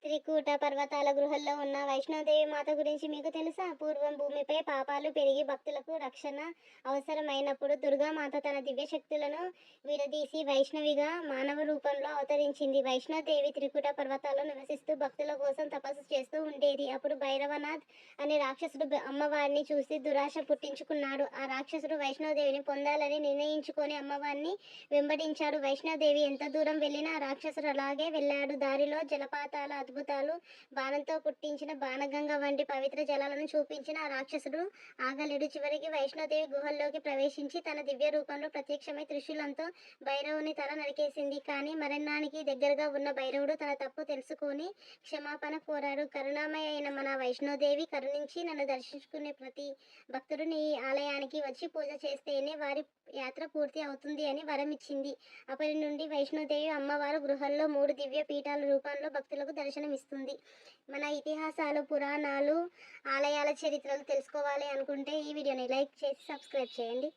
త్రికూట పర్వతాల గుహల్లో ఉన్న వైష్ణోదేవి మాత గురించి మీకు తెలుసా? పూర్వం భూమిపై పాపాలు పెరిగి భక్తులకు రక్షణ అవసరమైనప్పుడు దుర్గామాత తన దివ్యశక్తులను విడదీసి వైష్ణవిగా మానవ రూపంలో అవతరించింది. వైష్ణోదేవి త్రికూట పర్వతాల్లో నివసిస్తూ భక్తుల కోసం తపస్సు చేస్తూ ఉండేది. అప్పుడు భైరవనాథ్ అనే రాక్షసుడు అమ్మవారిని చూసి దురాశ పుట్టించుకున్నాడు. ఆ రాక్షసుడు వైష్ణోదేవిని పొందాలని నిర్ణయించుకొని అమ్మవారిని వెంబడించాడు. వైష్ణోదేవి ఎంత దూరం వెళ్ళినా ఆ రాక్షసుడు అలాగే వెళ్ళాడు. దారిలో జలపాతాల అద్భుతాలు, బాణంతో పుట్టించిన బాణగంగ వంటి పవిత్ర జలాలను చూపించిన ఆ రాక్షసుడు ఆగలేడు. చివరికి వైష్ణోదేవి గుహల్లోకి ప్రవేశించి తన దివ్య రూపంలో ప్రత్యక్షమై త్రిశూలంతో భైరవుని తల నరికేసింది. కానీ మరణానికి దగ్గరగా ఉన్న భైరవుడు తన తప్పు తెలుసుకొని క్షమాపణ కోరాడు. కరుణామయ అయిన మన వైష్ణోదేవి కరుణించి నన్ను దర్శించుకునే ప్రతి భక్తుడు నీ ఆలయానికి వచ్చి పూజ చేస్తేనే వారి యాత్ర పూర్తి అవుతుంది అని వరం ఇచ్చింది. అప్పటి నుండి వైష్ణోదేవి అమ్మవారు గృహల్లో 3 దివ్య పీఠాల రూపంలో భక్తులకు దర్శనమిస్తుంది. మన ఇతిహాసాలు, పురాణాలు, ఆలయాల చరిత్రలు తెలుసుకోవాలి అనుకుంటే ఈ వీడియోని లైక్ చేసి సబ్స్క్రైబ్ చేయండి.